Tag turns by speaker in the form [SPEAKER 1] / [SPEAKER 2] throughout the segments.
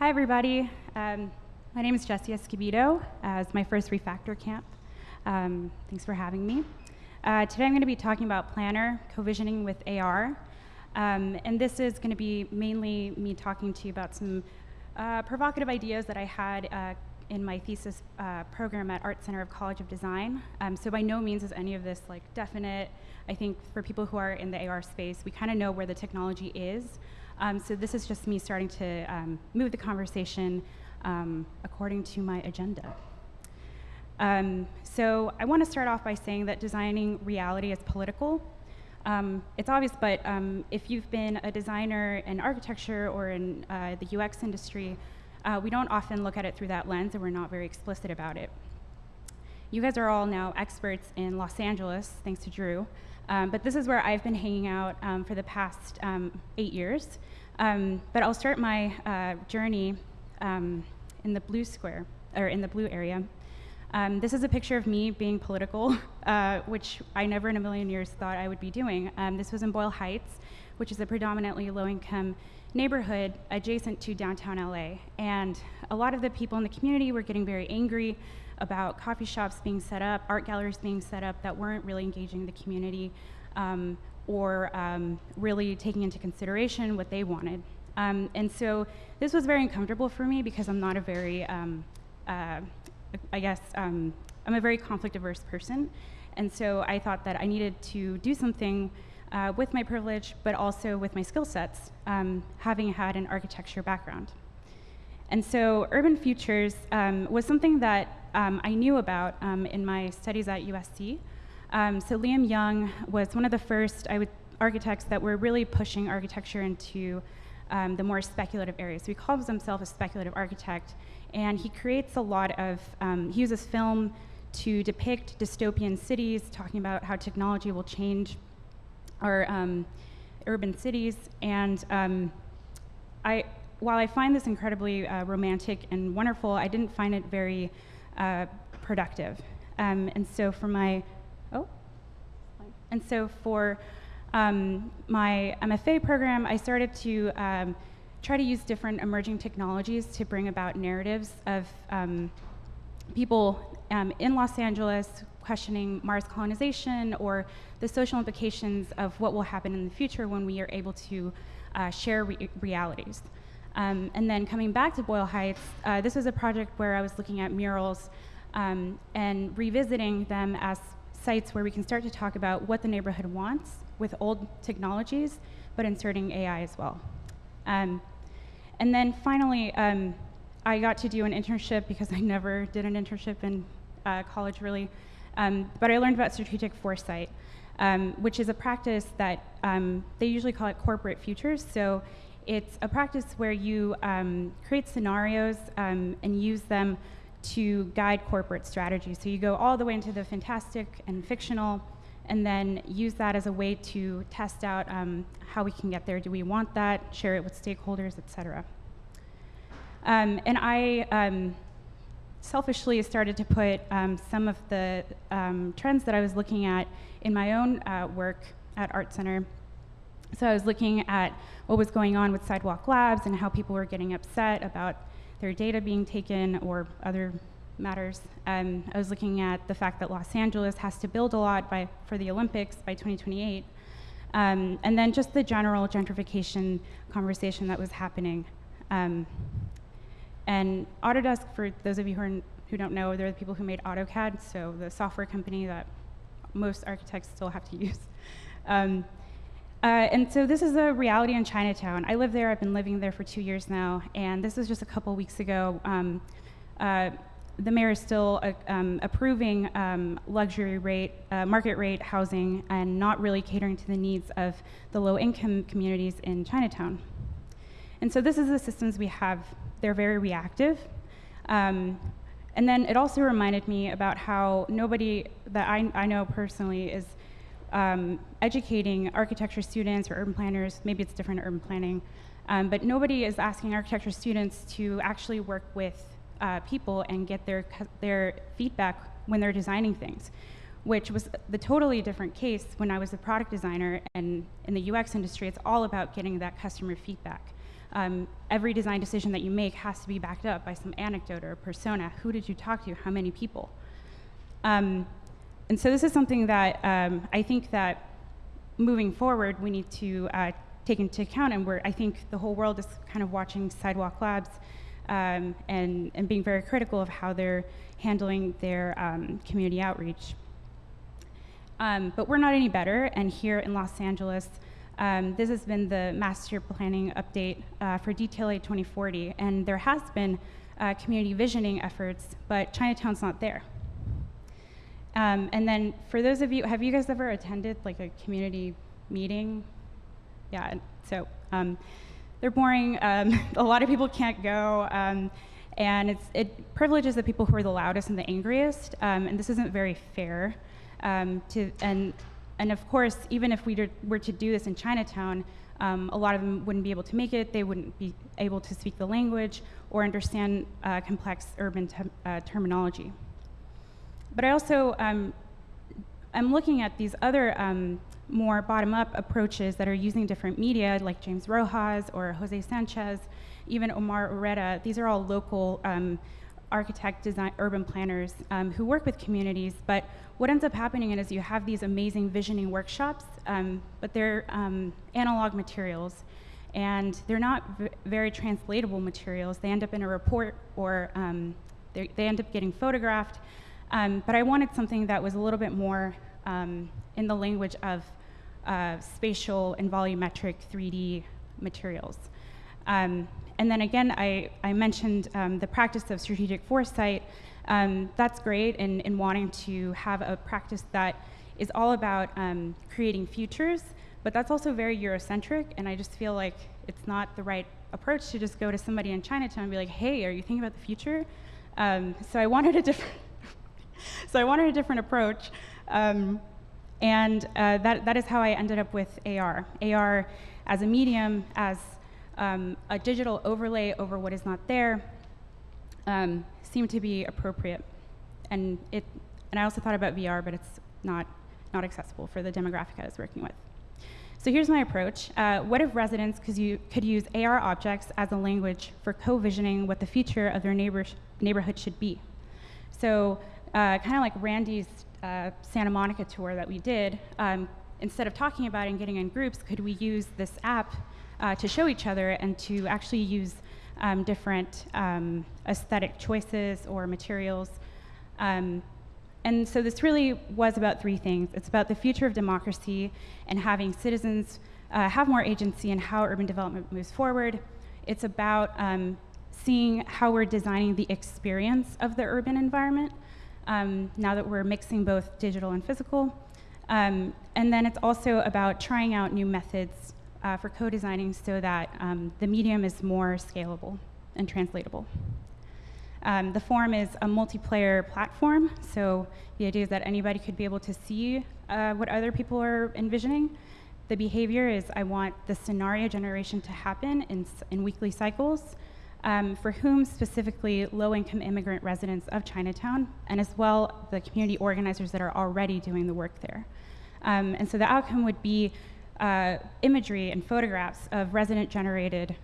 [SPEAKER 1] Hi, everybody. My name is Jessy Escobedo. It's my first Refactor camp. Thanks for having me. Today I'm going to be talking about Plannar, co-visioning with AR. And this is going to be mainly me talking to you about some provocative ideas that I had in my thesis program at Art Center of College of Design. So by no means is any of this like definite. I think for people who are in the AR space, we kind of know where the technology is. So this is just me starting to move the conversation according to my agenda. So I want to start off by saying that designing reality is political. It's obvious, but if you've been a designer in architecture or in the UX industry, we don't often look at it through that lens, and we're not very explicit about it. You guys are all now experts in Los Angeles, thanks to Drew. But this is where I've been hanging out for the past 8 years. But I'll start my journey in the blue square, or in the blue area. This is a picture of me being political, which I never in a million years thought I would be doing. This was in Boyle Heights, which is a predominantly low-income neighborhood adjacent to downtown LA. And a lot of the people in the community were getting very angry about coffee shops being set up, art galleries being set up that weren't really engaging the community or really taking into consideration what they wanted. And so this was very uncomfortable for me because I'm not a very, I'm a very conflict-averse person. And so I thought that I needed to do something with my privilege, but also with my skill sets, having had an architecture background. And so urban futures was something that I knew about in my studies at USC. So Liam Young was one of the first architects that were really pushing architecture into the more speculative areas. So he calls himself a speculative architect, and he creates a lot of, he uses film to depict dystopian cities, talking about how technology will change our urban cities. And while I find this incredibly romantic and wonderful, I didn't find it very productive. And so for my MFA program, I started to try to use different emerging technologies to bring about narratives of people in Los Angeles questioning Mars colonization or the social implications of what will happen in the future when we are able to share realities. And then coming back to Boyle Heights, this was a project where I was looking at murals and revisiting them as sites where we can start to talk about what the neighborhood wants with old technologies, but inserting AI as well. And then finally, I got to do an internship because I never did an internship in college really, but I learned about strategic foresight, which is a practice that they usually call it corporate futures. So it's a practice where you create scenarios and use them to guide corporate strategy. So you go all the way into the fantastic and fictional, and then use that as a way to test out how we can get there. Do we want that? Share it with stakeholders, et cetera. And I selfishly started to put some of the trends that I was looking at in my own work at Art Center. So I was looking at what was going on with Sidewalk Labs and how people were getting upset about their data being taken or other matters. I was looking at the fact that Los Angeles has to build a lot for the Olympics by 2028. And then just the general gentrification conversation that was happening. And Autodesk, for those of you who don't know, they're the people who made AutoCAD, so the software company that most architects still have to use. And so this is a reality in Chinatown. I live there, I've been living there for 2 years now, and this was just a couple weeks ago. The mayor is still approving luxury rate, market rate housing and not really catering to the needs of the low income communities in Chinatown. And so this is the systems we have. They're very reactive. And then it also reminded me about how nobody that I know personally is educating architecture students or urban planners, maybe it's different urban planning, but nobody is asking architecture students to actually work with people and get their feedback when they're designing things, which was the totally different case when I was a product designer, and in the UX industry, it's all about getting that customer feedback. Every design decision that you make has to be backed up by some anecdote or persona. Who did you talk to? How many people? And so this is something that I think that moving forward we need to take into account, and I think the whole world is kind of watching Sidewalk Labs and being very critical of how they're handling their community outreach. But we're not any better, and here in Los Angeles, this has been the master planning update for Detail 8 2040, and there has been community visioning efforts, but Chinatown's not there. And then for those of you, have you guys ever attended like a community meeting? Yeah, so they're boring. A lot of people can't go, and it privileges the people who are the loudest and the angriest, and this isn't very fair. And of course, even if we were to do this in Chinatown, a lot of them wouldn't be able to make it. They wouldn't be able to speak the language or understand complex urban terminology. But I also, I'm looking at these other more bottom-up approaches that are using different media, like James Rojas or Jose Sanchez, even Omar Ureta. These are all local architect, design, urban planners who work with communities. But what ends up happening is you have these amazing visioning workshops, but they're analog materials, and they're not very translatable materials. They end up in a report, or they end up getting photographed. But I wanted something that was a little bit more in the language of spatial and volumetric 3D materials. And then again, I mentioned the practice of strategic foresight. That's great in wanting to have a practice that is all about creating futures, but that's also very Eurocentric, and I just feel like it's not the right approach to just go to somebody in Chinatown and be like, hey, are you thinking about the future? So I wanted a different approach. That is how I ended up with AR. AR as a medium, as a digital overlay over what is not there, seemed to be appropriate. And I also thought about VR, but it's not accessible for the demographic I was working with. So here's my approach. What if residents could use AR objects as a language for co-visioning what the future of their neighborhood should be? So kind of like Randy's Santa Monica tour that we did, instead of talking about it and getting in groups, could we use this app to show each other and to actually use different aesthetic choices or materials? And so this really was about three things. It's about the future of democracy and having citizens have more agency in how urban development moves forward. It's about seeing how we're designing the experience of the urban environment, now that we're mixing both digital and physical. And then it's also about trying out new methods for co-designing so that the medium is more scalable and translatable. The forum is a multiplayer platform, so the idea is that anybody could be able to see what other people are envisioning. The behavior is I want the scenario generation to happen in weekly cycles, for whom specifically low-income immigrant residents of Chinatown, and as well the community organizers that are already doing the work there. And so the outcome would be imagery and photographs of resident-generated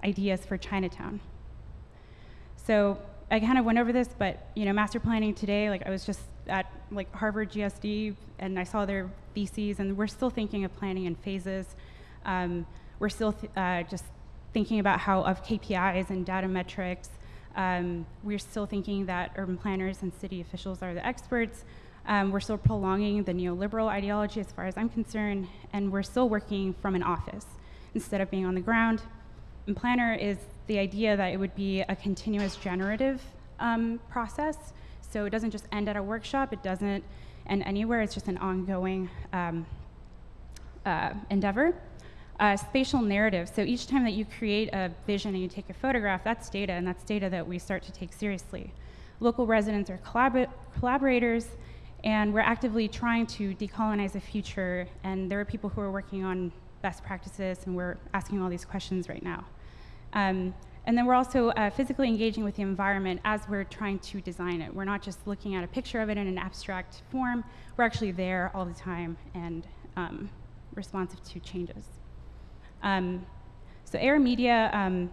[SPEAKER 1] ideas for Chinatown. So I kind of went over this, but master planning today, like I was just at like Harvard GSD, and I saw their theses, and we're still thinking of planning in phases. We're still just thinking about of KPIs and data metrics. We're still thinking that urban planners and city officials are the experts. We're still prolonging the neoliberal ideology as far as I'm concerned, and we're still working from an office instead of being on the ground. And Plannar is the idea that it would be a continuous generative process, so it doesn't just end at a workshop, it doesn't end anywhere, it's just an ongoing endeavor. Spatial narrative, so each time that you create a vision and you take a photograph, that's data, and that's data that we start to take seriously. Local residents are collaborators, and we're actively trying to decolonize the future, and there are people who are working on best practices, and we're asking all these questions right now. And then we're also physically engaging with the environment as we're trying to design it. We're not just looking at a picture of it in an abstract form, we're actually there all the time and responsive to changes. So AR media,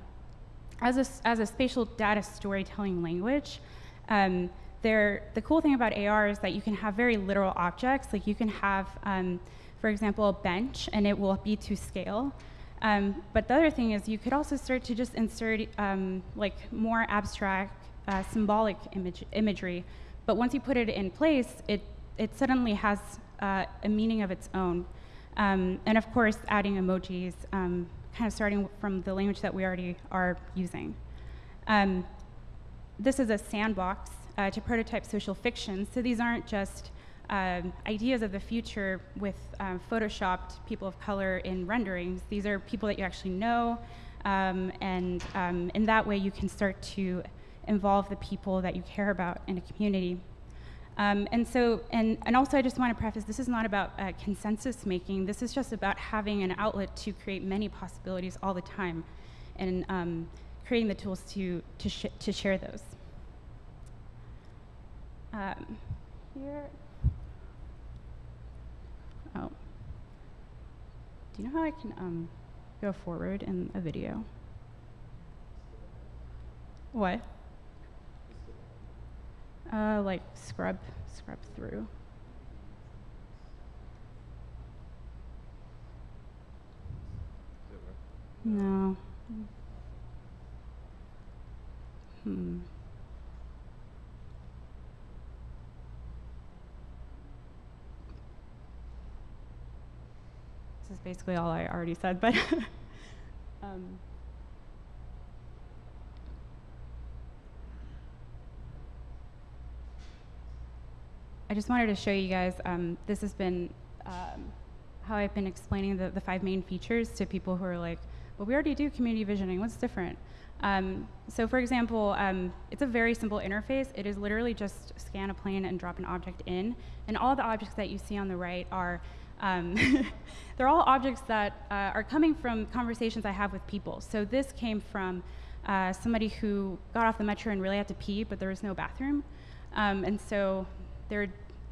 [SPEAKER 1] as a spatial data storytelling language, the cool thing about AR is that you can have very literal objects. Like you can have, for example, a bench, and it will be to scale. But the other thing is you could also start to just insert like more abstract, symbolic imagery. But once you put it in place, it suddenly has a meaning of its own. And of course, adding emojis, kind of starting from the language that we already are using. This is a sandbox to prototype social fiction. So these aren't just ideas of the future with photoshopped people of color in renderings. These are people that you actually know, and in that way you can start to involve the people that you care about in a community. And also I just want to preface, this is not about consensus making. This is just about having an outlet to create many possibilities all the time, and creating the tools to share those. Here. Oh. Do you know how I can go forward in a video? What? Like scrub through. No. This is basically all I already said, but I just wanted to show you guys, this has been how I've been explaining the 5 main features to people who are like, well, we already do community visioning, what's different? So for example, it's a very simple interface. It is literally just scan a plane and drop an object in, and all the objects that you see on the right are, they're all objects that are coming from conversations I have with people. So this came from somebody who got off the metro and really had to pee, but there was no bathroom. And so there are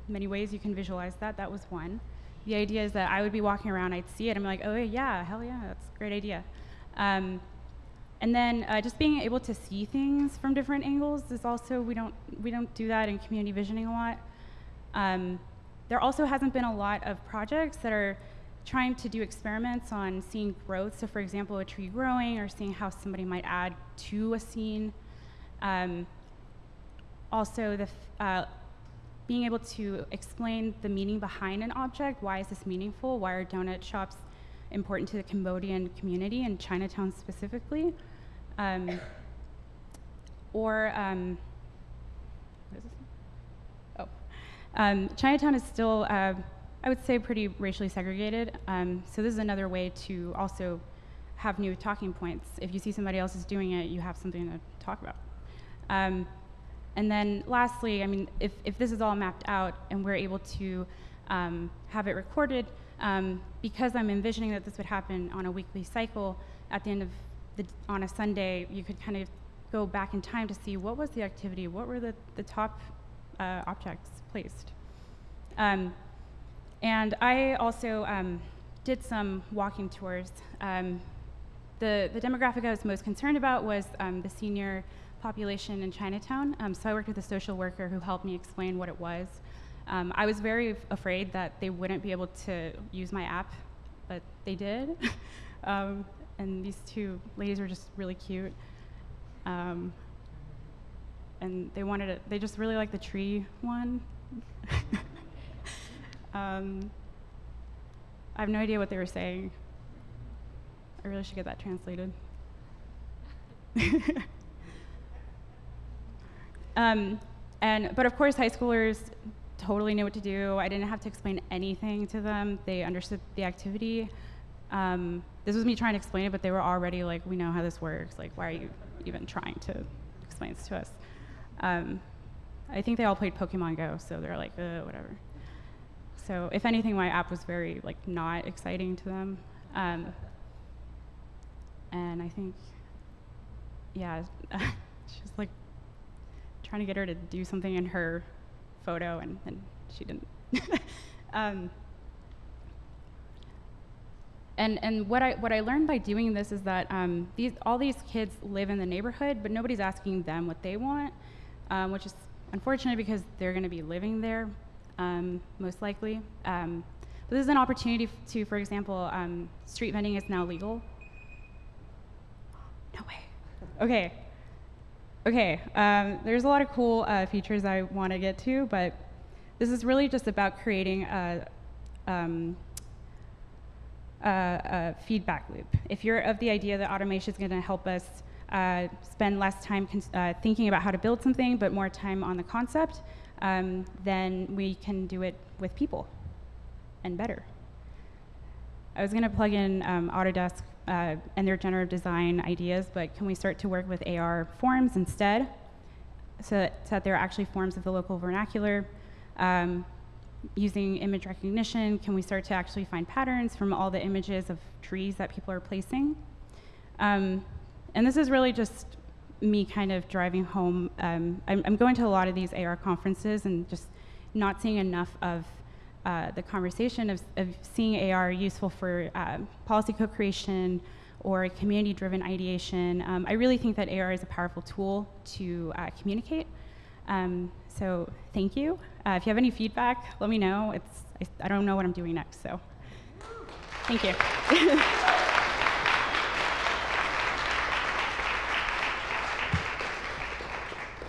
[SPEAKER 1] many ways you can visualize that. That was one. The idea is that I would be walking around, I'd see it, I'm like, oh yeah, hell yeah, that's a great idea. And then just being able to see things from different angles is also, we don't do that in community visioning a lot. There also hasn't been a lot of projects that are trying to do experiments on seeing growth. So for example, a tree growing, or seeing how somebody might add to a scene. Also, being able to explain the meaning behind an object. Why is this meaningful? Why are donut shops important to the Cambodian community and Chinatown specifically? What is this? Oh, Chinatown is still, I would say, pretty racially segregated. So this is another way to also have new talking points. If you see somebody else is doing it, you have something to talk about. And then lastly, I mean, if this is all mapped out and we're able to have it recorded, because I'm envisioning that this would happen on a weekly cycle, at the end of on a Sunday, you could kind of go back in time to see what was the activity, what were the top objects placed. And I also did some walking tours. The demographic I was most concerned about was the senior population in Chinatown. So I worked with a social worker who helped me explain what it was. I was very afraid that they wouldn't be able to use my app, but they did. And these 2 ladies were just really cute. And they just really liked the tree one. I have no idea what they were saying. I really should get that translated. But of course, high schoolers totally knew what to do. I didn't have to explain anything to them. They understood the activity. This was me trying to explain it, but they were already like, we know how this works. Like, why are you even trying to explain this to us? I think they all played Pokemon Go, so they're like, whatever. So if anything, my app was very like not exciting to them. And I think, yeah, she's like trying to get her to do something in her photo, and she didn't. And what I learned by doing this is that all these kids live in the neighborhood, but nobody's asking them what they want, which is unfortunate because they're going to be living there, most likely. But this is an opportunity to, for example, street vending is now legal. No way. Okay. There's a lot of cool features I want to get to, but this is really just about creating a feedback loop. If you're of the idea that automation is going to help us spend less time thinking about how to build something, but more time on the concept, then we can do it with people and better. I was going to plug in Autodesk and their generative design ideas, but can we start to work with AR forms instead, so that there are actually forms of the local vernacular? Using image recognition, can we start to actually find patterns from all the images of trees that people are placing? And this is really just me kind of driving home. I'm going to a lot of these AR conferences and just not seeing enough of the conversation of seeing AR useful for policy co-creation or community-driven ideation. I really think that AR is a powerful tool to communicate. So thank you. If you have any feedback, let me know. I don't know what I'm doing next, so thank you.